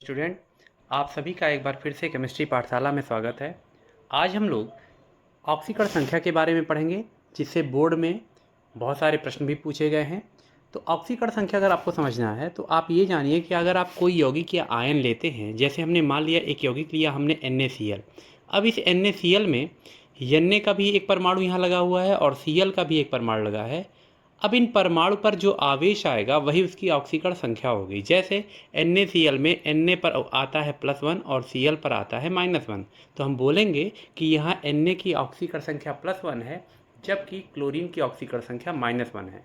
Student, आप सभी का एक बार फिर से केमिस्ट्री पाठशाला में स्वागत है। आज हम लोग ऑक्सीकण संख्या के बारे में पढ़ेंगे, जिससे बोर्ड में बहुत सारे प्रश्न भी पूछे गए हैं। तो ऑक्सीकण संख्या अगर आपको समझना है तो आप ये जानिए कि अगर आप कोई यौगिक या आयन लेते हैं, जैसे हमने मान लिया एक यौगिक लिया हमने NaCl। अब इस NaCl में Na का भी एक परमाणु यहाँ लगा हुआ है और Cl का भी एक परमाणु लगा है। अब इन परमाणु पर जो आवेश आएगा वही उसकी ऑक्सीकरण संख्या होगी। जैसे NaCl में Na पर आता है +1 और Cl पर आता है -1, तो हम बोलेंगे कि यहाँ Na की ऑक्सीकरण संख्या +1 है, जबकि क्लोरीन की ऑक्सीकरण संख्या -1 है।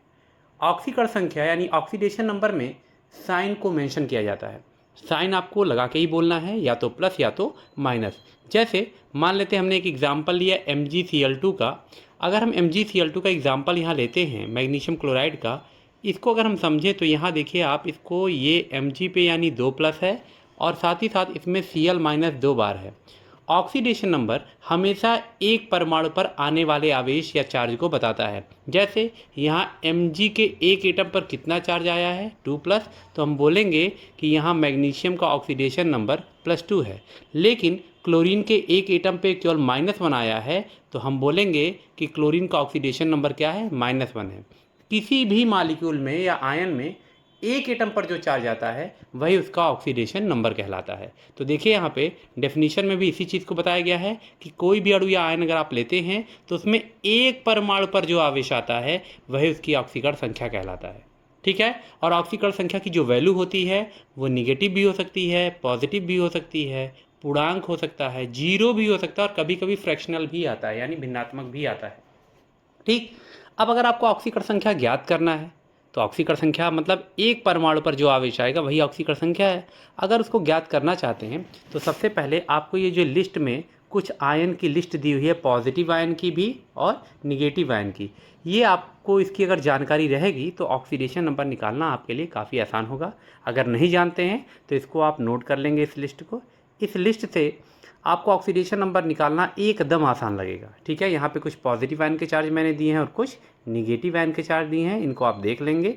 ऑक्सीकरण संख्या यानी ऑक्सीडेशन नंबर में साइन को मेंशन किया जाता है। साइन आपको लगा के ही बोलना है, या तो प्लस या तो माइनस। जैसे मान लेते हैं हमने एक एग्जाम्पल लिया MgCl2 का। अगर हम MgCl2 का एग्जाम्पल यहाँ लेते हैं मैग्नीशियम क्लोराइड का, इसको अगर हम समझें तो यहाँ देखिए आप इसको, ये Mg पे यानी 2 प्लस है और साथ ही साथ इसमें Cl - 2 बार है। ऑक्सीडेशन नंबर हमेशा एक परमाणु पर आने वाले आवेश या चार्ज को बताता है। जैसे यहाँ Mg के एक एटम पर कितना चार्ज आया है 2+, तो हम बोलेंगे कि यहाँ मैग्नीशियम का ऑक्सीडेशन नंबर +2 है। लेकिन क्लोरीन के एक एटम पे केवल -1 आया है, तो हम बोलेंगे कि क्लोरीन का ऑक्सीडेशन नंबर क्या है, -1 है। किसी भी मॉलिक्यूल में या आयन में एक एटम पर जो चार्ज आता है वही उसका ऑक्सीडेशन नंबर कहलाता है। तो देखिए यहाँ पे डेफिनेशन में भी इसी चीज़ को बताया गया है कि कोई भी अणु या आयन अगर आप लेते हैं तो उसमें एक परमाणु पर जो आवेश आता है वही उसकी ऑक्सीकरण संख्या कहलाता है। ठीक है। और ऑक्सीकरण संख्या की जो वैल्यू होती है वो निगेटिव भी हो सकती है, पॉजिटिव भी हो सकती है, पूर्णांक हो सकता है, जीरो भी हो सकता है और कभी कभी फ्रैक्शनल भी आता है, यानी भिन्नात्मक भी आता है। ठीक। अब अगर आपको ऑक्सीकरण संख्या ज्ञात करना है तो ऑक्सीकरण संख्या मतलब एक परमाणु पर जो आवेश आएगा वही ऑक्सीकरण संख्या है। अगर उसको ज्ञात करना चाहते हैं तो सबसे पहले आपको ये जो लिस्ट में कुछ आयन की लिस्ट दी हुई है, पॉजिटिव आयन की भी और निगेटिव आयन की, ये आपको इसकी अगर जानकारी रहेगी तो ऑक्सीडेशन नंबर निकालना आपके लिए काफ़ी आसान होगा। अगर नहीं जानते हैं तो इसको आप नोट कर लेंगे, इस लिस्ट को। इस लिस्ट से आपको ऑक्सीडेशन नंबर निकालना एकदम आसान लगेगा। ठीक है। यहाँ पे कुछ पॉजिटिव आयन के चार्ज मैंने दिए हैं और कुछ निगेटिव आयन के चार्ज दिए हैं, इनको आप देख लेंगे।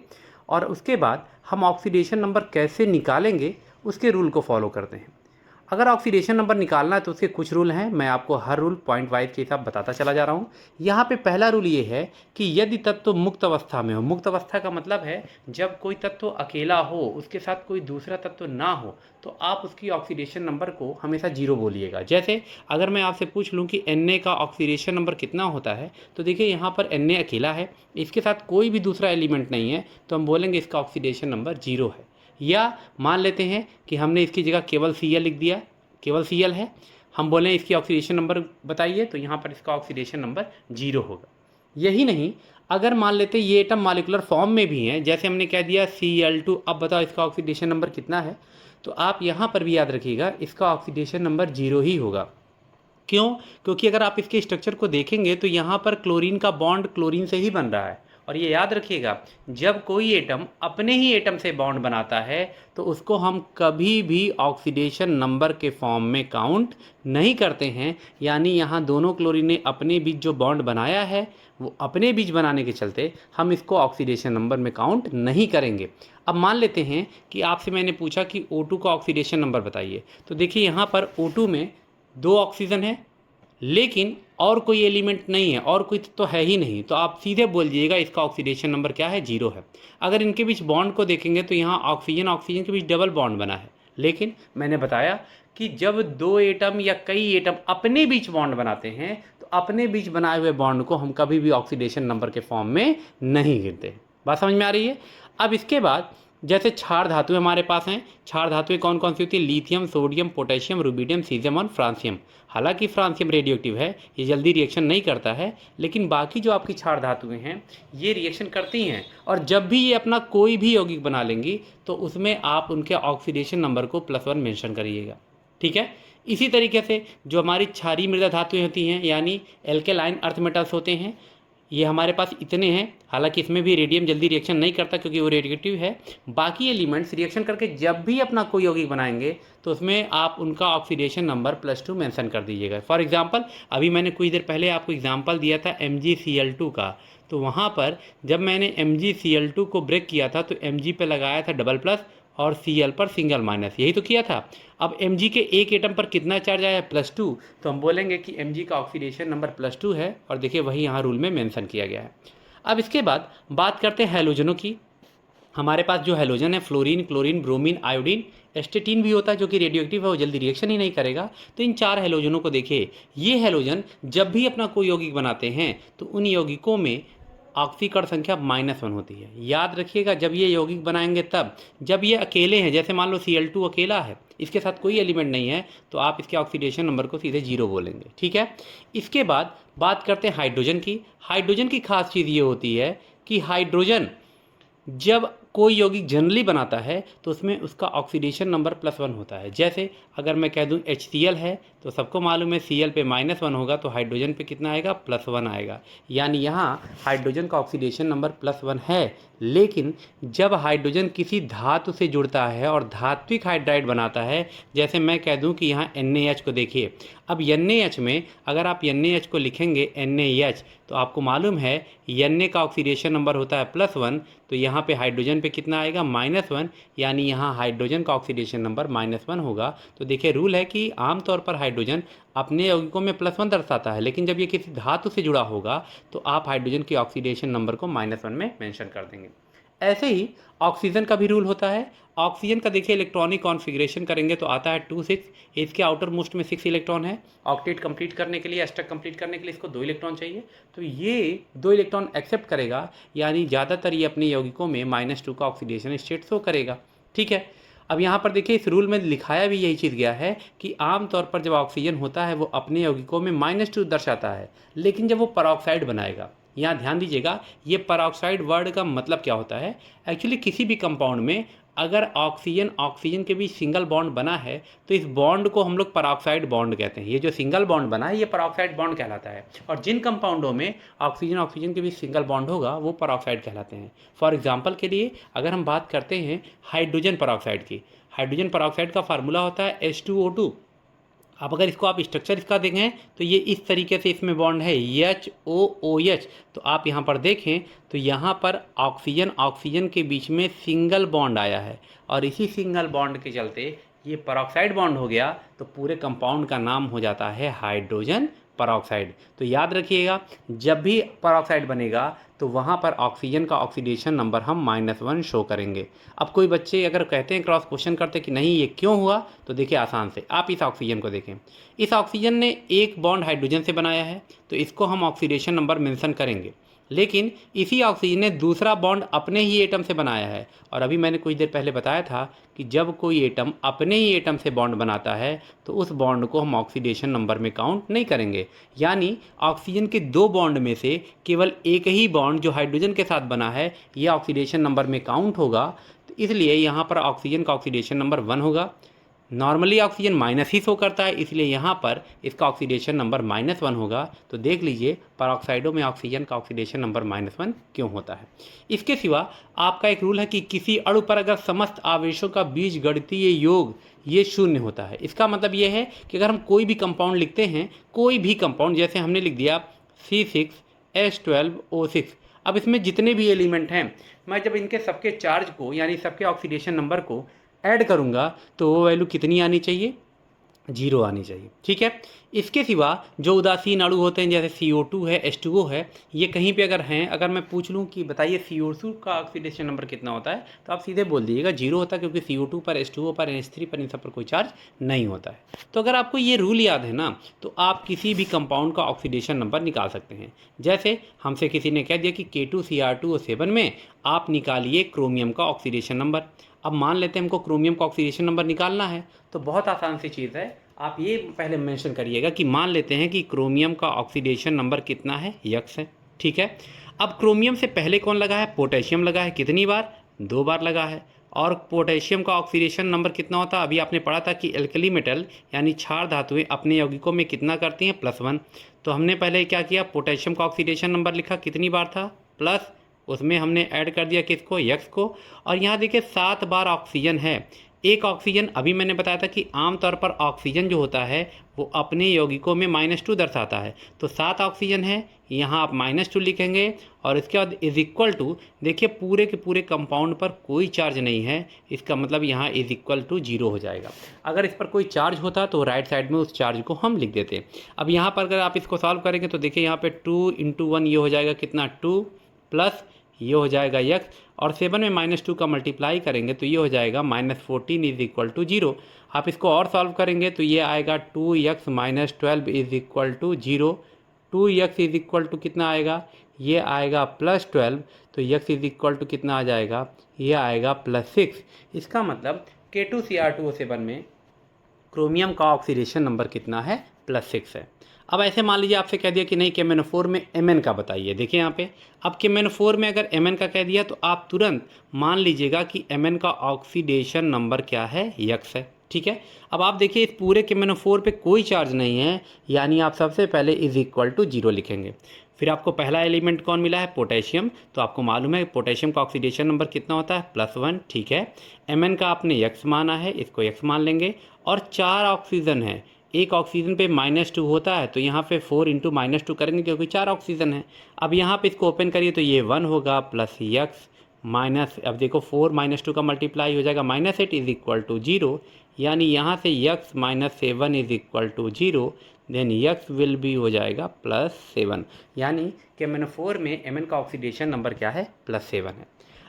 और उसके बाद हम ऑक्सीडेशन नंबर कैसे निकालेंगे उसके रूल को फॉलो करते हैं। अगर ऑक्सीडेशन नंबर निकालना है तो उसके कुछ रूल हैं, मैं आपको हर रूल पॉइंट वाइज के हिसाब बताता चला जा रहा हूँ। यहाँ पे पहला रूल ये है कि यदि तत्व मुक्त अवस्था में हो, मुक्त अवस्था का मतलब है जब कोई तत्व अकेला हो, उसके साथ कोई दूसरा तत्व ना हो, तो आप उसकी ऑक्सीडेशन नंबर को हमेशा 0 बोलिएगा। जैसे अगर मैं आपसे पूछ लूँ कि Na का ऑक्सीडेशन नंबर कितना होता है, तो देखिए यहाँ पर Na अकेला है, इसके साथ कोई भी दूसरा एलिमेंट नहीं है, तो हम बोलेंगे इसका ऑक्सीडेशन नंबर 0 है। या मान लेते हैं कि हमने इसकी जगह केवल Cl लिख दिया, केवल Cl है, हम बोलें इसकी ऑक्सीडेशन नंबर बताइए, तो यहाँ पर इसका ऑक्सीडेशन नंबर 0 होगा। यही नहीं, अगर मान लेते ये एटम मॉलिक्यूलर फॉर्म में भी हैं, जैसे हमने कह दिया Cl2, अब बताओ इसका ऑक्सीडेशन नंबर कितना है, तो आप यहाँ पर भी याद रखिएगा इसका ऑक्सीडेशन नंबर 0 ही होगा। क्यों? क्योंकि अगर आप इसके स्ट्रक्चर को देखेंगे तो यहाँ पर क्लोरीन का बॉन्ड क्लोरीन से ही बन रहा है। और ये याद रखिएगा, जब कोई एटम अपने ही एटम से बॉन्ड बनाता है तो उसको हम कभी भी ऑक्सीडेशन नंबर के फॉर्म में काउंट नहीं करते हैं। यानी यहाँ दोनों क्लोरीन ने अपने बीच जो बॉन्ड बनाया है वो अपने बीच बनाने के चलते हम इसको ऑक्सीडेशन नंबर में काउंट नहीं करेंगे। अब मान लेते हैं कि आपसे मैंने पूछा कि O2 का ऑक्सीडेशन नंबर बताइए, तो देखिए यहाँ पर O2 में 2 ऑक्सीजन है लेकिन और कोई एलिमेंट नहीं है, और कोई तो है ही नहीं, तो आप सीधे बोल दीजिएगा इसका ऑक्सीडेशन नंबर क्या है, 0 है। अगर इनके बीच बॉन्ड को देखेंगे तो यहाँ ऑक्सीजन ऑक्सीजन के बीच डबल बॉन्ड बना है, लेकिन मैंने बताया कि जब 2 एटम या कई एटम अपने बीच बॉन्ड बनाते हैं तो अपने बीच बनाए हुए बॉन्ड को हम कभी भी ऑक्सीडेशन नंबर के फॉर्म में नहीं गिनते। बात समझ में आ रही है? अब इसके बाद जैसे क्षार धातुएं हमारे पास हैं, क्षार धातुएं कौन कौन सी होती है, lithium, sodium, potassium, rubidium, caesium और फ्रांसियम। हालांकि फ्रांसियम रेडियोएक्टिव है, ये जल्दी रिएक्शन नहीं करता है, लेकिन बाकी जो आपकी क्षार धातुएं हैं ये रिएक्शन करती हैं। और जब भी ये अपना कोई भी यौगिक बना लेंगी तो उसमें आप उनके ऑक्सीडेशन नंबर को +1 मेंशन करिएगा। ठीक है। इसी तरीके से जो हमारी क्षारीय मृदा धातुएं होती हैं यानी एल्केलाइन अर्थ मेटल्स होते हैं, ये हमारे पास इतने हैं। हालांकि इसमें भी रेडियम जल्दी रिएक्शन नहीं करता क्योंकि वो रेडियोएक्टिव है। बाकी एलिमेंट्स रिएक्शन करके जब भी अपना कोई यौगिक बनाएंगे तो उसमें आप उनका ऑक्सीडेशन नंबर +2 मेंशन कर दीजिएगा। फॉर एग्जांपल अभी मैंने कुछ देर पहले आपको एग्जांपल दिया था MgCl2 का, तो वहाँ पर जब मैंने MgCl2 को ब्रेक किया था तो Mg पे लगाया था डबल प्लस और Cl पर सिंगल माइनस, यही तो किया था। अब Mg के एक एटम पर कितना चार्ज आया है, +2, तो हम बोलेंगे कि Mg का ऑक्सीडेशन नंबर +2 है, और देखिए वही यहाँ रूल में मेंशन किया गया है। अब इसके बाद बात करते हैं हैलोजनों की। हमारे पास जो हैलोजन है फ्लोरीन, क्लोरीन, ब्रोमीन, आयोडीन, एस्टेटीन भी होता है जो कि रेडियो एक्टिव है, वो जल्दी रिएक्शन ही नहीं करेगा। तो इन 4 हैलोजनों को देखिए, ये हैलोजन जब भी अपना कोई यौगिक बनाते हैं तो उन यौगिकों में ऑक्सीकरण संख्या -1 होती है। याद रखिएगा, जब ये यौगिक बनाएंगे तब, जब ये अकेले हैं, जैसे मान लो Cl2 अकेला है, इसके साथ कोई एलिमेंट नहीं है, तो आप इसके ऑक्सीडेशन नंबर को सीधे 0 बोलेंगे, ठीक है। इसके बाद बात करते हैं हाइड्रोजन की। हाइड्रोजन की खास चीज़ ये होती है कि हाइड्रोजन जब कोई यौगिक जनरली बनाता है तो उसमें उसका ऑक्सीडेशन नंबर +1 होता है। जैसे अगर मैं कह दूं HCl है तो सबको मालूम है Cl पे -1 होगा, तो हाइड्रोजन पे कितना आएगा, +1 आएगा। यानी यहाँ हाइड्रोजन का ऑक्सीडेशन नंबर +1 है। लेकिन जब हाइड्रोजन किसी धातु से जुड़ता है और धात्विक हाइड्राइड बनाता है, जैसे मैं कह दूं कि यहाँ NaH को देखिए, अब NaH में अगर आप NaH को लिखेंगे NaH, तो आपको मालूम है Na का ऑक्सीडेशन नंबर होता है +1, तो यहाँ पे हाइड्रोजन पे कितना आएगा, -1, यानी यहाँ हाइड्रोजन का ऑक्सीडेशन नंबर -1 होगा। तो देखिए रूल है कि आमतौर पर हाइड्रोजन अपने यौगिकों में +1 दर्शाता है, लेकिन जब ये किसी धातु से जुड़ा होगा तो आप हाइड्रोजन की ऑक्सीडेशन नंबर को -1 में मेंशन कर देंगे। ऐसे ही ऑक्सीजन का भी रूल होता है। ऑक्सीजन का देखिए इलेक्ट्रॉनिक कॉन्फ़िगरेशन करेंगे तो आता है 2 6, इसके आउटर मोस्ट में 6 इलेक्ट्रॉन है। ऑक्टेट कंप्लीट करने के लिए, एस्टर कंप्लीट करने के लिए इसको 2 इलेक्ट्रॉन चाहिए, तो ये 2 इलेक्ट्रॉन एक्सेप्ट करेगा, यानी ज़्यादातर ये अपने यौगिकों में -2 का ऑक्सीडेशन स्टेट शो करेगा, ठीक है। अब यहाँ पर देखिए इस रूल में लिखाया भी यही चीज़ गया है कि आमतौर पर जब ऑक्सीजन होता है वो अपने यौगिकों में -2 दर्शाता है, लेकिन जब वो परऑक्साइड बनाएगा, यहाँ ध्यान दीजिएगा, ये परऑक्साइड वर्ड का मतलब क्या होता है। एक्चुअली किसी भी कंपाउंड में अगर ऑक्सीजन ऑक्सीजन के बीच सिंगल बॉन्ड बना है तो इस बॉन्ड को हम लोग परऑक्साइड बॉन्ड कहते हैं। ये जो सिंगल बॉन्ड बना है ये परऑक्साइड बॉन्ड कहलाता है, और जिन कंपाउंडों में ऑक्सीजन ऑक्सीजन के बीच सिंगल बॉन्ड होगा वो परऑक्साइड कहलाते हैं। फॉर एग्जांपल के लिए अगर हम बात करते हैं हाइड्रोजन परऑक्साइड की, हाइड्रोजन परऑक्साइड का फार्मूला होता है H2O2। अब अगर इसको आप स्ट्रक्चर इसका देखें तो ये इस तरीके से इसमें बॉन्ड है HOOH। तो आप यहाँ पर देखें तो यहाँ पर ऑक्सीजन ऑक्सीजन के बीच में सिंगल बॉन्ड आया है, और इसी सिंगल बॉन्ड के चलते ये परऑक्साइड बॉन्ड हो गया, तो पूरे कंपाउंड का नाम हो जाता है हाइड्रोजन परऑक्साइड। तो याद रखिएगा, जब भी परऑक्साइड बनेगा तो वहाँ पर ऑक्सीजन का ऑक्सीडेशन नंबर हम -1 शो करेंगे। अब कोई बच्चे अगर कहते हैं, क्रॉस क्वेश्चन करते कि नहीं ये क्यों हुआ, तो देखिए आसान से, आप इस ऑक्सीजन को देखें, इस ऑक्सीजन ने एक बॉन्ड हाइड्रोजन से बनाया है, तो इसको हम ऑक्सीडेशन नंबर मेंशन करेंगे। लेकिन इसी ऑक्सीजन ने दूसरा बॉन्ड अपने ही एटम से बनाया है, और अभी मैंने कुछ देर पहले बताया था कि जब कोई एटम अपने ही एटम से बॉन्ड बनाता है तो उस बॉन्ड को हम ऑक्सीडेशन नंबर में काउंट नहीं करेंगे। यानी ऑक्सीजन के 2 बॉन्ड में से केवल एक ही बॉन्ड जो हाइड्रोजन के साथ बना है ये ऑक्सीडेशन नंबर में काउंट होगा, तो इसलिए यहाँ पर ऑक्सीजन का ऑक्सीडेशन नंबर 1 होगा। नॉर्मली ऑक्सीजन माइनस ही शो करता है, इसलिए यहाँ पर इसका ऑक्सीडेशन नंबर -1 होगा। तो देख लीजिए परऑक्साइडों में ऑक्सीजन का ऑक्सीडेशन नंबर -1 क्यों होता है। इसके सिवा आपका एक रूल है कि किसी अणु पर अगर समस्त आवेशों का बीजगणितीय योग ये 0 होता है, इसका मतलब ये है कि अगर हम कोई भी कंपाउंड लिखते हैं, कोई भी कंपाउंड, जैसे हमने लिख दिया C6H12O6, अब इसमें जितने भी एलिमेंट हैं, मैं जब इनके सबके चार्ज को यानी सबके ऑक्सीडेशन नंबर को ऐड करूंगा तो वो वैल्यू कितनी आनी चाहिए, 0 आनी चाहिए, ठीक है। इसके सिवा जो उदासीन अणु होते हैं जैसे CO2 है, H2O है, ये कहीं पे अगर हैं, अगर मैं पूछ लूँ कि बताइए CO2 का ऑक्सीडेशन नंबर कितना होता है, तो आप सीधे बोल दीजिएगा 0 होता है, क्योंकि CO2 पर, H2O पर, NH3 पर, इन सब पर कोई चार्ज नहीं होता है। तो अगर आपको ये रूल याद है ना, तो आप किसी भी कंपाउंड का ऑक्सीडेशन नंबर निकाल सकते हैं। जैसे हमसे किसी ने कह दिया कि K2Cr2O7 में आप निकालिए क्रोमियम का ऑक्सीडेशन नंबर। अब मान लेते हैं हमको क्रोमियम का ऑक्सीडेशन नंबर निकालना है, तो बहुत आसान सी चीज़ है, आप ये पहले मेंशन करिएगा कि मान लेते हैं कि क्रोमियम का ऑक्सीडेशन नंबर कितना है, X है, ठीक है। अब क्रोमियम से पहले कौन लगा है, पोटेशियम लगा है, कितनी बार, 2 बार लगा है। और पोटेशियम का ऑक्सीडेशन नंबर कितना होता है, अभी आपने पढ़ा था कि एल्कली मेटल यानी क्षार धातुएं अपने यौगिकों में कितना करती हैं, +1। तो हमने पहले क्या किया, पोटेशियम का ऑक्सीडेशन नंबर लिखा, कितनी बार था, प्लस, उसमें हमने ऐड कर दिया किसको, X को, और यहाँ देखिए 7 बार ऑक्सीजन है, एक ऑक्सीजन, अभी मैंने बताया था कि आमतौर पर ऑक्सीजन जो होता है वो अपने यौगिकों में -2 दर्शाता है। तो 7 ऑक्सीजन है, यहाँ आप -2 लिखेंगे और इसके बाद इज इक्वल टू, देखिए पूरे के पूरे कंपाउंड पर कोई चार्ज नहीं है, इसका मतलब यहाँ इज इक्वल टू 0 हो जाएगा। अगर इस पर कोई चार्ज होता तो राइट साइड में उस चार्ज को हम लिख देते। अब यहाँ पर अगर आप इसको सॉल्व करेंगे तो देखिए यहाँ पे 2 × 1 ये हो जाएगा कितना, 2 प्लस ये हो जाएगा x, और 7 में -2 का मल्टीप्लाई करेंगे तो ये हो जाएगा -14 इज इक्वल टू 0। आप इसको और सॉल्व करेंगे तो ये आएगा 2x - 12 is equal to 0। 2x is equal to कितना आएगा, ये आएगा +12, तो x इज इक्वल टू कितना आ जाएगा, ये आएगा +6। इसका मतलब K2Cr2O7 में क्रोमियम का ऑक्सीडेशन नंबर कितना है, +6 है। अब ऐसे मान लीजिए आपसे कह दिया कि नहीं KMnO4 में Mn का बताइए, देखिए यहाँ पे अब KMnO4 में अगर Mn का कह दिया तो आप तुरंत मान लीजिएगा कि Mn का ऑक्सीडेशन नंबर क्या है, x है, ठीक है। अब आप देखिए इस पूरे KMnO4 पे कोई चार्ज नहीं है, यानी आप सबसे पहले इज इक्वल टू 0 लिखेंगे। फिर आपको पहला एलिमेंट कौन मिला है, पोटेशियम, तो आपको मालूम है पोटेशियम का ऑक्सीडेशन नंबर कितना होता है, +1, ठीक है। Mn का आपने x माना है, इसको x मान लेंगे, और 4 ऑक्सीजन है, एक ऑक्सीजन पे -2 होता है तो यहाँ पे 4 × -2 करेंगे क्योंकि 4 ऑक्सीजन है। अब यहाँ पे इसको ओपन करिए तो ये 1 होगा प्लस x माइनस, अब देखो 4 -2 का मल्टीप्लाई हो जाएगा -8 इज इक्वल टू 0, यानी यहाँ से x - 7 is equal to 0, then x will भी हो जाएगा +7, यानी KMnO4 में Mn का ऑक्सीडेशन नंबर क्या है, +7 है।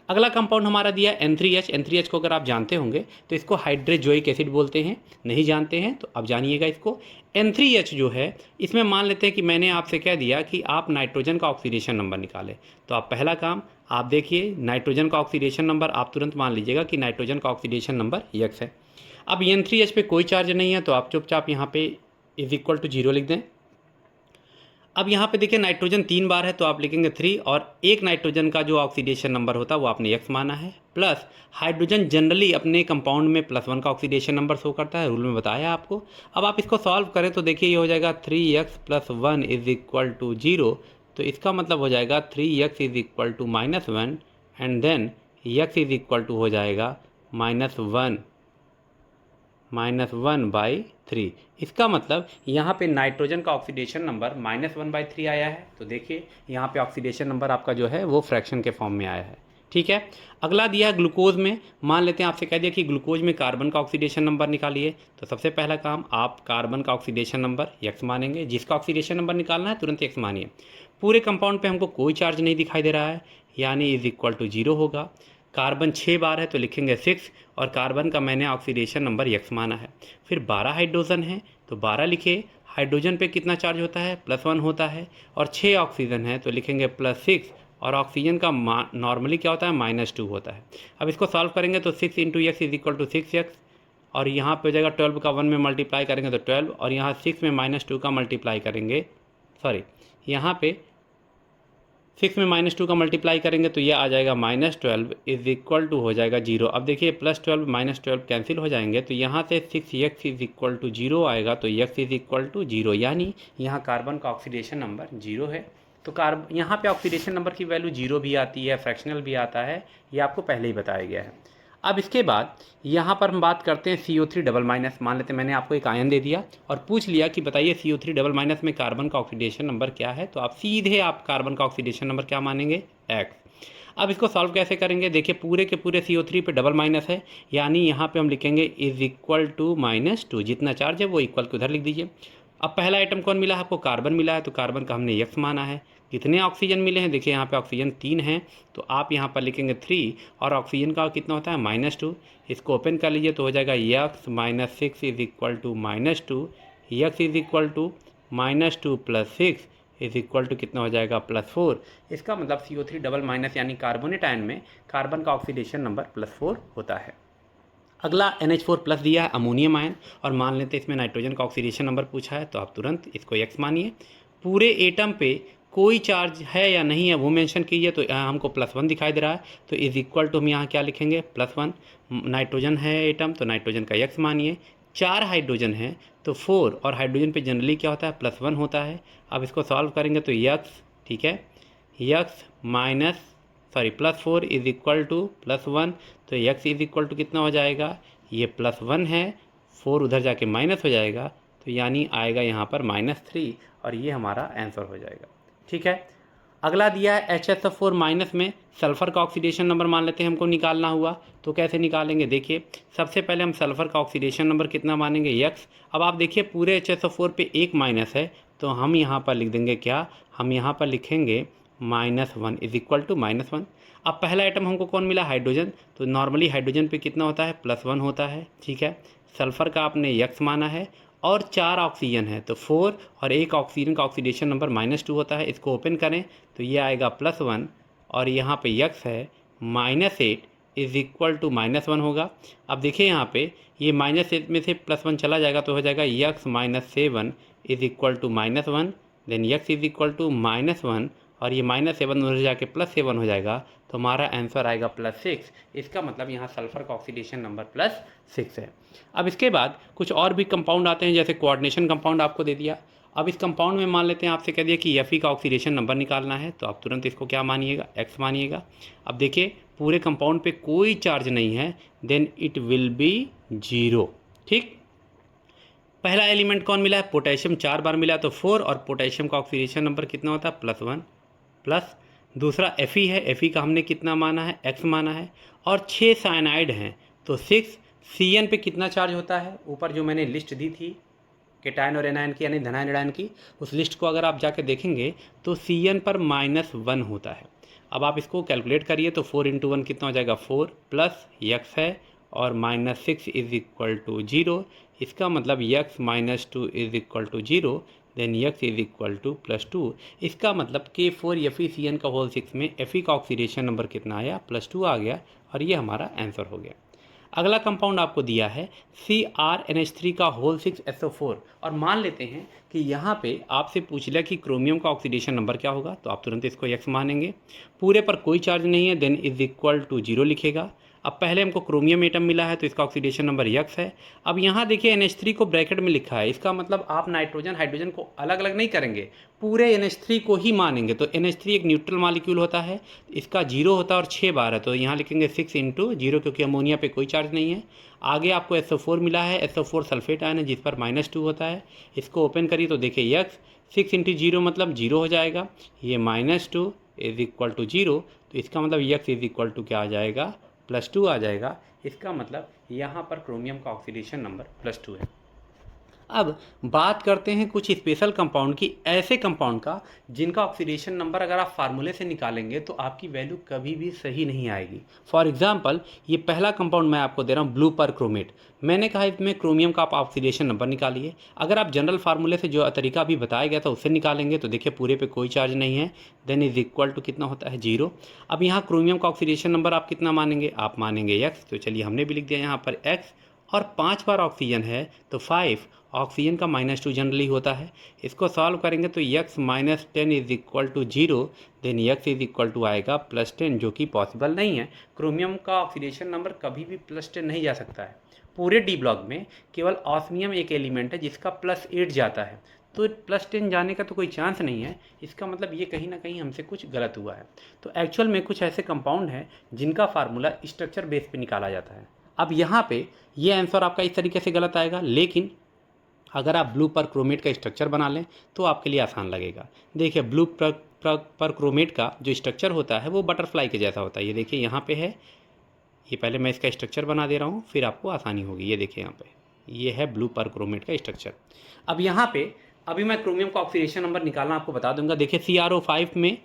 अगला कंपाउंड हमारा दिया N3H। N3H को अगर आप जानते होंगे तो इसको हाइड्रोजोइक एसिड बोलते हैं, नहीं जानते हैं तो अब जानिएगा इसको। N3H जो है इसमें मान लेते हैं कि मैंने आपसे कह दिया कि आप नाइट्रोजन का ऑक्सीडेशन नंबर निकालें, तो आप पहला काम आप देखिए नाइट्रोजन का ऑक्सीडेशन नंबर आप तुरंत मान लीजिएगा कि नाइट्रोजन का ऑक्सीडेशन नंबर x है। अब N3H पे कोई चार्ज नहीं है तो आप चुपचाप यहाँ पे इज इक्वल टू 0 लिख दें। अब यहाँ पे देखिए नाइट्रोजन 3 बार है तो आप लिखेंगे 3, और एक नाइट्रोजन का जो ऑक्सीडेशन नंबर होता है वो आपने x माना है, प्लस हाइड्रोजन जनरली अपने कंपाउंड में +1 का ऑक्सीडेशन नंबर शो करता है, रूल में बताया आपको। अब आप इसको सॉल्व करें तो देखिए ये हो जाएगा 3x + 1 इज इक्वल टू 0, तो इसका मतलब हो जाएगा 3x is equal to -1 and then x is equal to हो जाएगा -1/3। इसका मतलब यहाँ पे नाइट्रोजन का ऑक्सीडेशन नंबर -1/3 आया है, तो देखिए यहाँ पे ऑक्सीडेशन नंबर आपका जो है वो फ्रैक्शन के फॉर्म में आया है, ठीक है। अगला दिया है ग्लूकोज में, मान लेते हैं आपसे कह दिया कि ग्लूकोज में कार्बन का ऑक्सीडेशन नंबर निकालिए, तो सबसे पहला काम आप कार्बन का ऑक्सीडेशन नंबर x मानेंगे, जिसका ऑक्सीडेशन नंबर निकालना है तुरंत x मानिए। पूरे कंपाउंड पे हमको कोई चार्ज नहीं दिखाई दे रहा है, यानी इज इक्वल टू 0 होगा। कार्बन 6 बार है तो लिखेंगे 6, और कार्बन का मैंने ऑक्सीडेशन नंबर x माना है। फिर 12 हाइड्रोजन है तो 12 लिखे, हाइड्रोजन पे कितना चार्ज होता है, +1 होता है, और 6 ऑक्सीजन है तो लिखेंगे +6, और ऑक्सीजन का नॉर्मली क्या होता है, -2 होता है। अब इसको सॉल्व करेंगे तो 6 × x is equal to 6x, और यहाँ पे हो जाएगा 12 का 1 में मल्टीप्लाई करेंगे तो 12, और यहाँ 6 में -2 का मल्टीप्लाई करेंगे, सॉरी यहाँ पे 6 में -2 का मल्टीप्लाई करेंगे तो ये आ जाएगा -12 इज इक्वल टू हो जाएगा 0। अब देखिए +12 -12 कैंसिल हो जाएंगे तो यहाँ से 6x इज इक्वल टू 0 आएगा, तो x इज इक्वल टू 0, यानी यहाँ कार्बन का ऑक्सीडेशन नंबर 0 है। तो यहाँ पे ऑक्सीडेशन नंबर की वैल्यू 0 भी आती है, फ्रैक्शनल भी आता है, ये आपको पहले ही बताया गया है। अब इसके बाद यहाँ पर हम बात करते हैं CO3 मान लेते हैं मैंने आपको एक आयन दे दिया और पूछ लिया कि बताइए CO3 में कार्बन का ऑक्सीडेशन नंबर क्या है, तो आप सीधे आप कार्बन का ऑक्सीडेशन नंबर क्या मानेंगे, x। अब इसको सॉल्व कैसे करेंगे, देखिए पूरे के पूरे CO3 पे डबल माइनस है, यानी यहाँ पे हम लिखेंगे इज इक्वल टू -2, जितना चार्ज है वो इक्वल के उधर लिख दीजिए। अब पहला आइटम कौन मिला है आपको, कार्बन मिला है, तो कार्बन का हमने x माना है। कितने ऑक्सीजन मिले हैं, देखिए यहाँ पे ऑक्सीजन 3 हैं, तो आप यहाँ पर लिखेंगे 3, और ऑक्सीजन का कितना होता है -2। इसको ओपन कर लीजिए तो हो जाएगा x - 6 is equal to -2, x is equal to -2 + 6 is equal to कितना हो जाएगा +4। इसका मतलब CO3 यानी कार्बोनेट आयन में कार्बन का ऑक्सीडेशन नंबर +4 होता है। अगला NH4+ दिया है अमोनियम आयन, और मान लेते हैं इसमें नाइट्रोजन का ऑक्सीडेशन नंबर पूछा है, तो आप तुरंत इसको x मानिए। पूरे एटम पे कोई चार्ज है या नहीं है वो मेंशन कीजिए, तो यहाँ हमको +1 दिखाई दे रहा है, तो इज इक्वल टू हम यहाँ क्या लिखेंगे +1। नाइट्रोजन है एटम, तो नाइट्रोजन का x मानिए। 4 हाइड्रोजन है तो 4, और हाइड्रोजन पे जनरली क्या होता है, +1 होता है। अब इसको सॉल्व करेंगे तो x, ठीक है, x +4 इज इक्वल टू +1, तो x इज इक्वल टू कितना हो जाएगा, ये +1 है, 4 उधर जाके माइनस हो जाएगा, तो यानी आएगा यहाँ पर -3 और ये हमारा आंसर हो जाएगा। ठीक है, अगला दिया है HSO4 माइनस में सल्फ़र का ऑक्सीडेशन नंबर मान लेते हैं हमको निकालना हुआ, तो कैसे निकालेंगे? देखिए सबसे पहले हम सल्फ़र का ऑक्सीडेशन नंबर कितना मानेंगे? X। अब आप देखिए पूरे HSO4 पे एक माइनस है, तो हम यहाँ पर लिख देंगे क्या? हम यहाँ पर लिखेंगे -1 इज इक्वल टू -1। अब पहला आइटम हमको कौन मिला? हाइड्रोजन। तो नॉर्मली हाइड्रोजन पे कितना होता है? +1 होता है। ठीक है, सल्फ़र का आपने X माना है और 4 ऑक्सीजन है तो 4 और एक ऑक्सीजन का ऑक्सीडेशन नंबर -2 होता है। इसको ओपन करें तो ये आएगा +1 और यहाँ पे X है -8 इज इक्वल टू -1 होगा। अब देखिए यहाँ पे ये -8 में से +1 चला जाएगा तो हो जाएगा X -7 is equal to -1, then X is equal to -1 और ये -7 उधर जाके +7 हो जाएगा, तो हमारा आंसर आएगा +6। इसका मतलब यहाँ सल्फ़र का ऑक्सीडेशन नंबर +6 है। अब इसके बाद कुछ और भी कंपाउंड आते हैं, जैसे कोऑर्डिनेशन कंपाउंड आपको दे दिया। अब इस कंपाउंड में मान लेते हैं आपसे कह दिया कि Fe का ऑक्सीडेशन नंबर निकालना है, तो आप तुरंत इसको क्या मानिएगा? X मानिएगा। अब देखिए पूरे कंपाउंड पे कोई चार्ज नहीं है, देन इट विल बी 0। ठीक, पहला एलिमेंट कौन मिला है? पोटेशियम 4 बार मिला तो 4 और पोटेशियम का ऑक्सीडेशन नंबर कितना होता है? +1 प्लस दूसरा Fe है, Fe का हमने कितना माना है? X माना है और 6 साइनाइड हैं तो 6। Cn पे कितना चार्ज होता है? ऊपर जो मैंने लिस्ट दी थी केटायन और एनायन की यानी धनायन ऋणायन की, उस लिस्ट को अगर आप जाके देखेंगे तो Cn पर -1 होता है। अब आप इसको कैलकुलेट करिए तो 4 × 1 कितना हो जाएगा? 4 प्लस X है और -6 इज इक्वल टू 0। इसका मतलब X -2 is equal to 0, then X is equal to +2। इसका मतलब K4FeCN का होल 6 में Fe का ऑक्सीडेशन नंबर कितना आया? +2 आ गया और ये हमारा आंसर हो गया। अगला कंपाउंड आपको दिया है CrNH3 का होल 6SO4 और मान लेते हैं कि यहाँ पे आपसे पूछ लिया कि क्रोमियम का ऑक्सीडेशन नंबर क्या होगा, तो आप तुरंत इसको X मानेंगे। पूरे पर कोई चार्ज नहीं है, देन इज इक्वल टू 0 लिखेगा। अब पहले हमको क्रोमियम एटम मिला है तो इसका ऑक्सीडेशन नंबर X है। अब यहाँ देखिए NH3 को ब्रैकेट में लिखा है, इसका मतलब आप नाइट्रोजन हाइड्रोजन को अलग अलग नहीं करेंगे, पूरे NH3 को ही मानेंगे। तो NH3 एक न्यूट्रल मॉलिक्यूल होता है, इसका 0 होता है और 6 बार है, तो यहाँ लिखेंगे 6 × 0 क्योंकि अमोनिया पे कोई चार्ज नहीं है। आगे आपको SO4 मिला है, SO4 सल्फेट आयन है जिस पर -2 होता है। इसको ओपन करिए तो देखिए X 6 × 0 मतलब 0 हो जाएगा, ये -2 इज इक्वल टू 0, तो इसका मतलब X इज इक्वल टू क्या आ जाएगा? +2 आ जाएगा। इसका मतलब यहाँ पर क्रोमियम का ऑक्सीडेशन नंबर +2 है। अब बात करते हैं कुछ स्पेशल कंपाउंड की, ऐसे कंपाउंड का जिनका ऑक्सीडेशन नंबर अगर आप फार्मूले से निकालेंगे तो आपकी वैल्यू कभी भी सही नहीं आएगी। फॉर एग्जांपल ये पहला कंपाउंड मैं आपको दे रहा हूँ, ब्लू परक्रोमेट। मैंने कहा इसमें क्रोमियम का आप ऑक्सीडेशन नंबर निकालिए। अगर आप जनरल फार्मूले से जो तरीका अभी बताया गया था उससे निकालेंगे तो देखिए पूरे पे कोई चार्ज नहीं है, देन इज इक्वल टू कितना होता है? 0। अब यहाँ क्रोमियम का ऑक्सीडेशन नंबर आप कितना मानेंगे? आप मानेंगे X, तो चलिए हमने भी लिख दिया यहाँ पर X। और 5 बार ऑक्सीजन है तो 5, ऑक्सीजन का -2 जनरली होता है। इसको सॉल्व करेंगे तो X -10 is equal to 0, then X is equal to आएगा +10, जो कि पॉसिबल नहीं है। क्रोमियम का ऑक्सीडेशन नंबर कभी भी +10 नहीं जा सकता है। पूरे डी ब्लॉक में केवल ऑस्मियम एक एलिमेंट है जिसका +8 जाता है, तो +10 जाने का तो कोई चांस नहीं है। इसका मतलब ये कहीं ना कहीं हमसे कुछ गलत हुआ है। तो एक्चुअल में कुछ ऐसे कंपाउंड हैं जिनका फार्मूला स्ट्रक्चर बेस पे निकाला जाता है। अब यहाँ पे ये आंसर आपका इस तरीके से गलत आएगा, लेकिन अगर आप ब्लू पर क्रोमेट का स्ट्रक्चर बना लें तो आपके लिए आसान लगेगा। देखिए ब्लू पर क्रोमेट का जो स्ट्रक्चर होता है वो बटरफ्लाई के जैसा होता है। ये देखिए यहाँ पे है, ये पहले मैं इसका स्ट्रक्चर बना दे रहा हूँ, फिर आपको आसानी होगी। ये देखिए यहाँ पे ये है ब्लू पर क्रोमेट का स्ट्रक्चर। अब यहाँ पे अभी मैं क्रोमियम का ऑक्सीडेशन नंबर निकालना आपको बता दूंगा। देखिए CrO5 में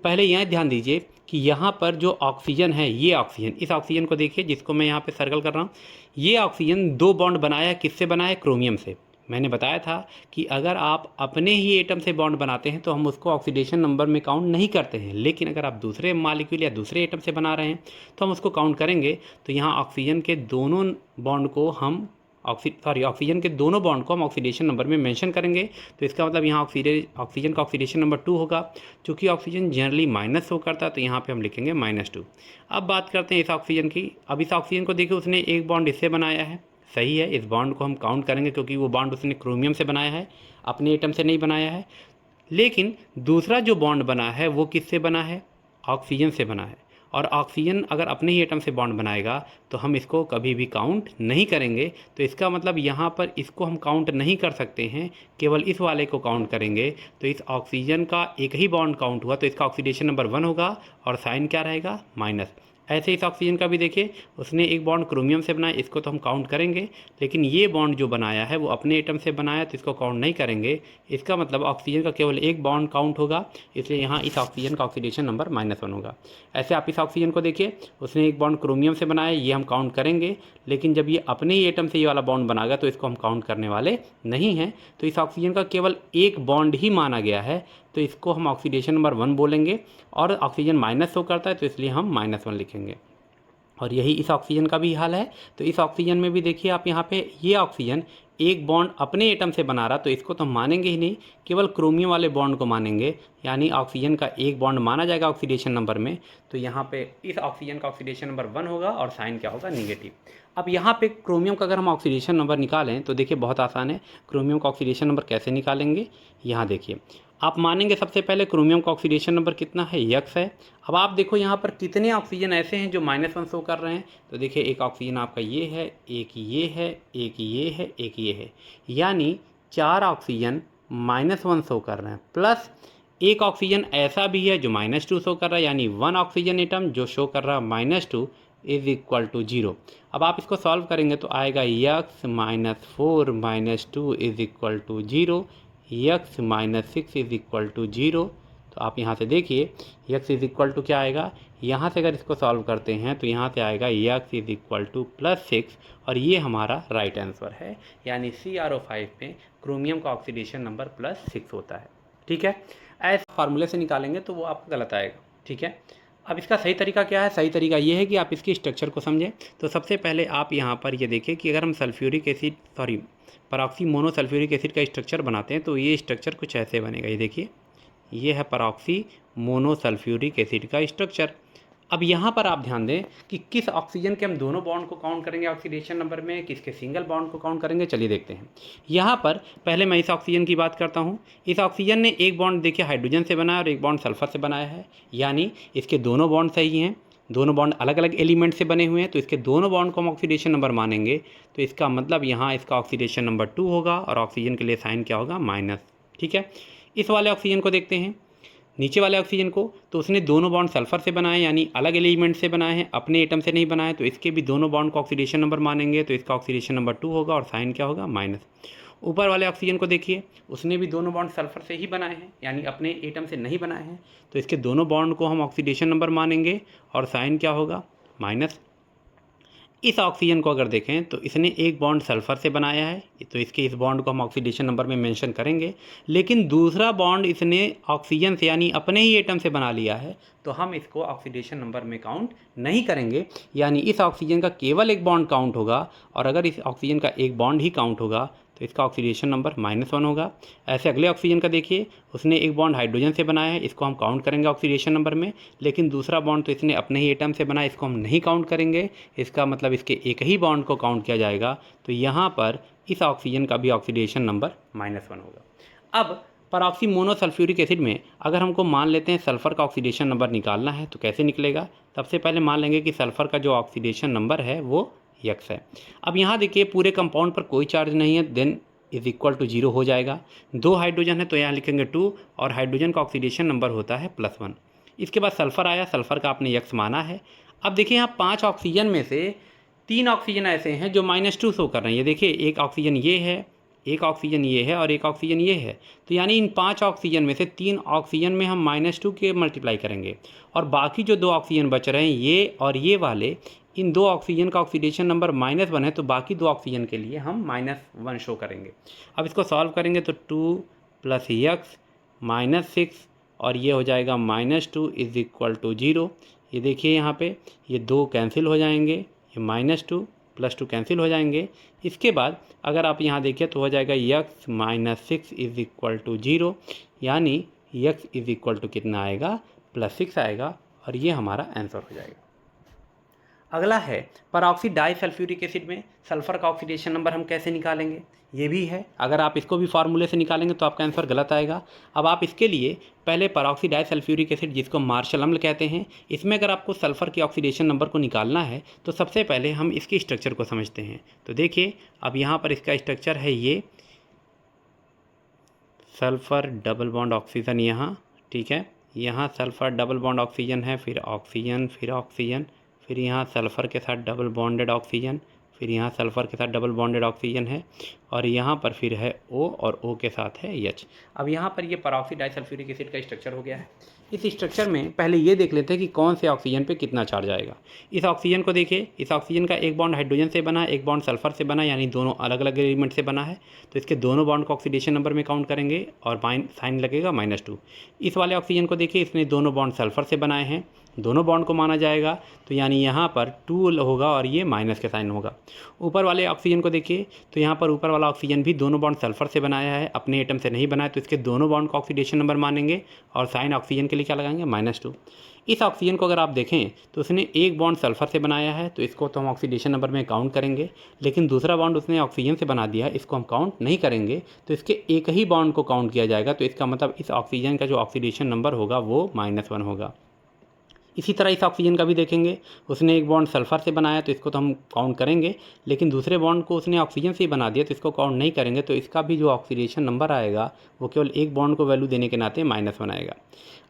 पहले यहाँ ध्यान दीजिए कि यहाँ पर जो ऑक्सीजन है, ये ऑक्सीजन, इस ऑक्सीजन को देखिए जिसको मैं यहाँ पे सर्कल कर रहा हूँ, ये ऑक्सीजन 2 बॉन्ड बनाया है, किससे बनाया है? क्रोमियम से। मैंने बताया था कि अगर आप अपने ही एटम से बॉन्ड बनाते हैं तो हम उसको ऑक्सीडेशन नंबर में काउंट नहीं करते हैं, लेकिन अगर आप दूसरे मॉलिक्यूल या दूसरे एटम से बना रहे हैं तो हम उसको काउंट करेंगे। तो यहाँ ऑक्सीजन के दोनों बॉन्ड को हम ऑक्सीजन के दोनों बॉन्ड को हम ऑक्सीडेशन नंबर में मेंशन करेंगे। तो इसका मतलब यहाँ ऑक्सीजन का ऑक्सीडेशन नंबर 2 होगा। चूँकि ऑक्सीजन जनरली माइनस शो करता है तो यहाँ पे हम लिखेंगे -2। अब बात करते हैं इस ऑक्सीजन की। अब इस ऑक्सीजन को देखिए उसने एक बॉन्ड इससे बनाया है, सही है, इस बॉन्ड को हम काउंट करेंगे क्योंकि वो बॉन्ड उसने क्रोमियम से बनाया है, अपने एटम से नहीं बनाया है। लेकिन दूसरा जो बॉन्ड बना है वो किससे बना है? ऑक्सीजन से बना है। और ऑक्सीजन अगर अपने ही एटम से बॉन्ड बनाएगा तो हम इसको कभी भी काउंट नहीं करेंगे। तो इसका मतलब यहाँ पर इसको हम काउंट नहीं कर सकते हैं, केवल इस वाले को काउंट करेंगे। तो इस ऑक्सीजन का एक ही बॉन्ड काउंट हुआ तो इसका ऑक्सीडेशन नंबर 1 होगा और साइन क्या रहेगा, माइनस। ऐसे इस ऑक्सीजन का भी देखिए, उसने एक बॉन्ड क्रोमियम से बनाया, इसको तो हम काउंट करेंगे, लेकिन ये बॉन्ड जो बनाया है वो अपने एटम से बनाया तो इसको काउंट नहीं करेंगे। इसका मतलब ऑक्सीजन का केवल एक बॉन्ड काउंट होगा, इसलिए यहाँ इस ऑक्सीजन का ऑक्सीडेशन नंबर -1 होगा। ऐसे आप इस ऑक्सीजन को देखिए, उसने एक बॉन्ड क्रोमियम से बनाया, ये हम काउंट करेंगे, लेकिन जब ये अपने ही एटम से ये वाला बॉन्ड बनाएगा तो इसको हम काउंट करने वाले नहीं हैं। तो इस ऑक्सीजन का केवल एक बॉन्ड ही माना गया है, तो इसको हम ऑक्सीडेशन नंबर 1 बोलेंगे। और ऑक्सीजन माइनस शो करता है तो इसलिए हम -1 लिखेंगे। और यही इस ऑक्सीजन का भी हाल है। तो इस ऑक्सीजन में भी देखिए आप यहाँ पे, ये ऑक्सीजन एक बॉन्ड अपने एटम से बना रहा, तो इसको तो हम मानेंगे ही नहीं, केवल क्रोमियम वाले बॉन्ड को मानेंगे, यानी ऑक्सीजन का एक बॉन्ड माना जाएगा ऑक्सीडेशन नंबर में। तो यहाँ पे इस ऑक्सीजन का ऑक्सीडेशन नंबर 1 होगा और साइन क्या होगा, निगेटिव। अब यहाँ पे क्रोमियम का अगर हम ऑक्सीडेशन नंबर निकालें तो देखिए बहुत आसान है। क्रोमियम का ऑक्सीडेशन नंबर कैसे निकालेंगे, यहाँ देखिए आप मानेंगे सबसे पहले क्रोमियम का ऑक्सीडेशन नंबर कितना है, x है। अब आप देखो यहाँ पर कितने ऑक्सीजन ऐसे हैं जो -1 शो कर रहे हैं। तो देखिए एक ऑक्सीजन आपका ये है, एक ये है, एक ये है, एक ये है, यानी 4 ऑक्सीजन -1 शो कर रहे हैं। प्लस एक ऑक्सीजन ऐसा भी है जो -2 शो कर रहा है, यानी 1 ऑक्सीजन एटम जो शो कर रहा है -2 इज इक्वल टू 0। अब आप इसको सॉल्व करेंगे तो आएगा x -4 -2 is equal to 0, x -6 is equal to 0। तो आप यहाँ से देखिए x इज इक्वल टू क्या आएगा, यहाँ से अगर इसको सॉल्व करते हैं तो यहाँ से आएगा x इज इक्वल टू +6, और ये हमारा राइट आंसर है। यानी CrO5 में क्रोमियम का ऑक्सीडेशन नंबर +6 होता है। ठीक है, ऐसे फार्मूले से निकालेंगे तो वो आपका गलत आएगा। ठीक है, अब इसका सही तरीका क्या है, सही तरीका ये है कि आप इसकी स्ट्रक्चर को समझें। तो सबसे पहले आप यहाँ पर ये देखिए कि अगर हम सल्फ्यूरिक एसिड परऑक्सी मोनोसल्फ्यूरिक एसिड का स्ट्रक्चर बनाते हैं तो ये स्ट्रक्चर कुछ ऐसे बनेगा। ये देखिए, ये है परऑक्सी मोनोसल्फ्यूरिक एसिड का स्ट्रक्चर। अब यहाँ पर आप ध्यान दें कि किस ऑक्सीजन के हम दोनों बॉन्ड को काउंट करेंगे ऑक्सीडेशन नंबर में, किसके सिंगल बॉन्ड को काउंट करेंगे, चलिए देखते हैं। यहाँ पर पहले मैं इस ऑक्सीजन की बात करता हूँ। इस ऑक्सीजन ने एक बॉन्ड देखिए हाइड्रोजन से बनाया और एक बॉन्ड सल्फर से बनाया है, यानी इसके दोनों बॉन्ड सही हैं। दोनों बॉन्ड अलग अलग एलिमेंट से बने हुए हैं, तो इसके दोनों बॉन्ड को हम ऑक्सीडेशन नंबर मानेंगे। तो इसका मतलब यहाँ इसका ऑक्सीडेशन नंबर 2 होगा और ऑक्सीजन के लिए साइन क्या होगा, माइनस। ठीक है, इस वाले ऑक्सीजन को देखते हैं, नीचे वाले ऑक्सीजन को। तो उसने दोनों बॉन्ड सल्फर से बनाए, यानी अलग एलिमेंट से बनाए हैं, अपने एटम से नहीं बनाए, तो इसके भी दोनों बॉन्ड को ऑक्सीडेशन नंबर मानेंगे। तो इसका ऑक्सीडेशन नंबर 2 होगा और साइन क्या होगा, माइनस। ऊपर वाले ऑक्सीजन को देखिए, उसने भी दोनों बॉन्ड सल्फर से ही बनाए हैं, यानी अपने एटम से नहीं बनाए हैं, तो इसके दोनों बॉन्ड को हम ऑक्सीडेशन नंबर मानेंगे और साइन क्या होगा, माइनस। इस ऑक्सीजन को अगर देखें तो इसने एक बॉन्ड सल्फर से बनाया है, तो इसके इस बॉन्ड को हम ऑक्सीडेशन नंबर में मेंशन करेंगे, लेकिन दूसरा बॉन्ड इसने ऑक्सीजन से यानी अपने ही एटम से बना लिया है, तो हम इसको ऑक्सीडेशन नंबर में काउंट नहीं करेंगे। यानी इस ऑक्सीजन का केवल एक बॉन्ड काउंट होगा, और अगर इस ऑक्सीजन का एक बॉन्ड ही काउंट होगा तो इसका ऑक्सीडेशन नंबर -1 होगा। ऐसे अगले ऑक्सीजन का देखिए, उसने एक बॉन्ड हाइड्रोजन से बनाया है, इसको हम काउंट करेंगे ऑक्सीडेशन नंबर में, लेकिन दूसरा बॉन्ड तो इसने अपने ही एटम से बनाया, इसको हम नहीं काउंट करेंगे। इसका मतलब इसके एक ही बॉन्ड को काउंट किया जाएगा। तो यहाँ पर इस ऑक्सीजन का भी ऑक्सीडेशन नंबर -1 होगा। अब परऑक्सी मोनोसल्फ्यूरिक एसिड में अगर हमको मान लेते हैं सल्फ़र का ऑक्सीडेशन नंबर निकालना है तो कैसे निकलेगा। सबसे पहले मान लेंगे कि सल्फ़र का जो ऑक्सीडेशन नंबर है वो x है। अब यहाँ देखिए पूरे कंपाउंड पर कोई चार्ज नहीं है, देन इज इक्वल टू 0 हो जाएगा। 2 हाइड्रोजन है तो यहाँ लिखेंगे 2, और हाइड्रोजन का ऑक्सीडेशन नंबर होता है +1। इसके बाद सल्फ़र आया, सल्फ़र का आपने x माना है। अब देखिए यहाँ 5 ऑक्सीजन में से 3 ऑक्सीजन ऐसे हैं जो -2 शो कर रहे हैं। ये देखिए एक ऑक्सीजन ये है, एक ऑक्सीजन ये है और एक ऑक्सीजन ये है। तो यानी इन 5 ऑक्सीजन में से 3 ऑक्सीजन में हम -2 के मल्टीप्लाई करेंगे, और बाकी जो 2 ऑक्सीजन बच रहे हैं ये और ये वाले, इन 2 ऑक्सीजन का ऑक्सीडेशन नंबर -1 है, तो बाकी 2 ऑक्सीजन के लिए हम -1 शो करेंगे। अब इसको सॉल्व करेंगे तो 2 + x -6, और ये हो जाएगा -2 इज इक्वल टू 0। ये देखिए यहाँ पे ये 2 कैंसिल हो जाएंगे, ये -2 + 2 कैंसिल हो जाएंगे। इसके बाद अगर आप यहाँ देखिए तो हो जाएगा x -6 इज इक्वल टू 0, यानी x इज इक्वल टू कितना आएगा, +6 आएगा, और ये हमारा आंसर हो जाएगा। अगला है परऑक्सी डाइसल्फ्यूरिक एसिड में सल्फर का ऑक्सीडेशन नंबर हम कैसे निकालेंगे, ये भी है। अगर आप इसको भी फार्मूले से निकालेंगे तो आपका आंसर गलत आएगा। अब आप इसके लिए पहले परऑक्सी डाइसल्फ्यूरिक एसिड, जिसको मार्शल अम्ल कहते हैं, इसमें अगर आपको सल्फर के ऑक्सीडेशन नंबर को निकालना है तो सबसे पहले हम इसके स्ट्रक्चर को समझते हैं। तो देखिए, अब यहाँ पर इसका स्ट्रक्चर है ये सल्फर डबल बॉन्ड ऑक्सीजन यहाँ, ठीक है। यहाँ सल्फर डबल बॉन्ड ऑक्सीजन है, फिर ऑक्सीजन, फिर ऑक्सीजन, फिर यहाँ सल्फ़र के साथ डबल बॉन्डेड ऑक्सीजन, फिर यहाँ सल्फ़र के साथ डबल बॉन्डेड ऑक्सीजन है, और यहाँ पर फिर है O और O के साथ है H। अब यहाँ पर ये परऑक्सी डाइसल्फ्यूरिक एसिड का स्ट्रक्चर हो गया है। इस स्ट्रक्चर में पहले ये देख लेते हैं कि कौन से ऑक्सीजन पे कितना चार्ज आएगा। इस ऑक्सीजन को देखिए, इस ऑक्सीजन का एक बॉन्ड हाइड्रोजन से बना है, एक बॉन्ड सल्फर से बना, यानी दोनों अलग अलग एलिमेंट से बना है। तो इसके दोनों बॉन्ड को ऑक्सीडेशन नंबर में काउंट करेंगे और साइन लगेगा -2। इस वाले ऑक्सीजन को देखिए, इसने दोनों बॉन्ड सल्फर से बनाए हैं, दोनों बॉन्ड को माना जाएगा, तो यानी यहाँ पर 2 होगा और ये माइनस के साइन होगा। ऊपर वाले ऑक्सीजन को देखिए, तो यहाँ पर ऊपर वाला ऑक्सीजन भी दोनों बॉन्ड सल्फर से बनाया है, अपने एटम से नहीं बनाया, तो इसके दोनों बॉन्ड का ऑक्सीडेशन नंबर मानेंगे और साइन ऑक्सीजन के लिए क्या लगाएंगे, -2। इस ऑक्सीजन को अगर आप देखें तो उसने एक बॉन्ड सल्फर से बनाया है, तो इसको तो हम ऑक्सीडेशन नंबर में काउंट करेंगे, लेकिन दूसरा बॉन्ड उसने ऑक्सीजन से बना दिया है, इसको हम काउंट नहीं करेंगे, तो इसके एक ही बॉन्ड को काउंट किया जाएगा। तो इसका मतलब इस ऑक्सीजन का जो ऑक्सीडेशन नंबर होगा वो -1 होगा। इसी तरह इस ऑक्सीजन का भी देखेंगे, उसने एक बॉन्ड सल्फर से बनाया, तो इसको तो हम काउंट करेंगे, लेकिन दूसरे बॉन्ड को उसने ऑक्सीजन से ही बना दिया, तो इसको काउंट नहीं करेंगे। तो इसका भी जो ऑक्सीडेशन नंबर आएगा वो केवल एक बॉन्ड को वैल्यू देने के नाते -1 आएगा।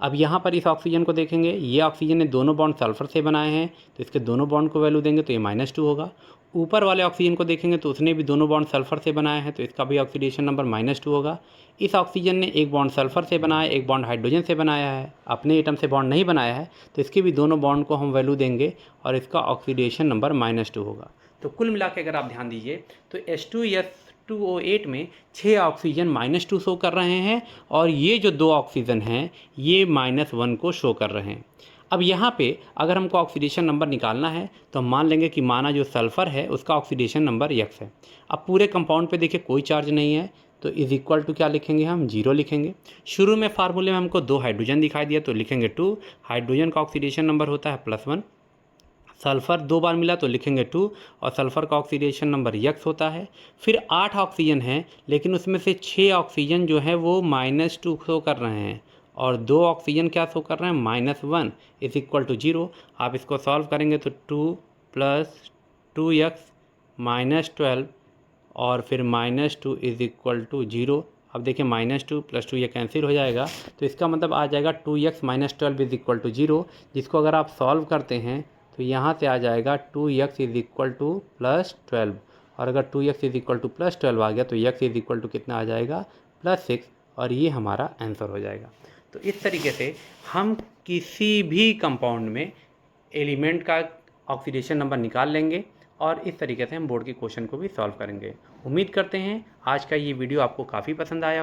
अब यहाँ पर इस ऑक्सीजन को देखेंगे, ये ऑक्सीजन ने दोनों बॉन्ड सल्फर से बनाए हैं, तो इसके दोनों बॉन्ड को वैल्यू देंगे तो ये -2 होगा। ऊपर वाले ऑक्सीजन को देखेंगे तो उसने भी दोनों बॉन्ड सल्फर से बनाए हैं, तो इसका भी ऑक्सीडेशन नंबर -2 होगा। इस ऑक्सीजन ने एक बॉन्ड सल्फर से बनाया, एक बॉन्ड हाइड्रोजन से बनाया है, अपने एटम से बॉन्ड नहीं बनाया है, तो इसके भी दोनों बॉन्ड को हम वैल्यू देंगे और इसका ऑक्सीडेशन नंबर -2 होगा। तो कुल मिला के अगर आप ध्यान दीजिए तो H2S2O8 में 6 ऑक्सीजन -2 शो कर रहे हैं, और ये जो 2 ऑक्सीजन हैं ये -1 को शो कर रहे हैं। अब यहाँ पे अगर हमको ऑक्सीडेशन नंबर निकालना है तो हम मान लेंगे कि माना जो सल्फ़र है उसका ऑक्सीडेशन नंबर X है। अब पूरे कंपाउंड पे देखिए कोई चार्ज नहीं है, तो इज़ इक्वल टू क्या लिखेंगे, हम 0 लिखेंगे। शुरू में फार्मूले में हमको 2 हाइड्रोजन दिखाई दिया तो लिखेंगे 2, हाइड्रोजन का ऑक्सीडेशन नंबर होता है +1, सल्फ़र 2 बार मिला तो लिखेंगे 2, और सल्फ़र का ऑक्सीडेशन नंबर X होता है। फिर 8 ऑक्सीजन हैं, लेकिन उसमें से 6 ऑक्सीजन जो है वो -2 शो कर रहे हैं, और 2 ऑक्सीजन क्या शो कर रहे हैं, -1 इज़ इक्वल टू 0। आप इसको सॉल्व करेंगे तो 2 + 2x -12 और फिर -2 इज़ इक्वल टू 0। अब देखिए -2 + 2 ये कैंसिल हो जाएगा, तो इसका मतलब आ जाएगा 2x - 12 इज़ इक्वल टू 0, जिसको अगर आप सॉल्व करते हैं तो यहाँ से आ जाएगा 2x इज़ इक्वल टू +12, और अगर 2x इज़ इक्वल टू +12 आ गया तो x इज़ इक्वल टू कितना आ जाएगा, +6, और ये हमारा आंसर हो जाएगा। तो इस तरीके से हम किसी भी कंपाउंड में एलिमेंट का ऑक्सीडेशन नंबर निकाल लेंगे, और इस तरीके से हम बोर्ड के क्वेश्चन को भी सॉल्व करेंगे। उम्मीद करते हैं आज का ये वीडियो आपको काफ़ी पसंद आया।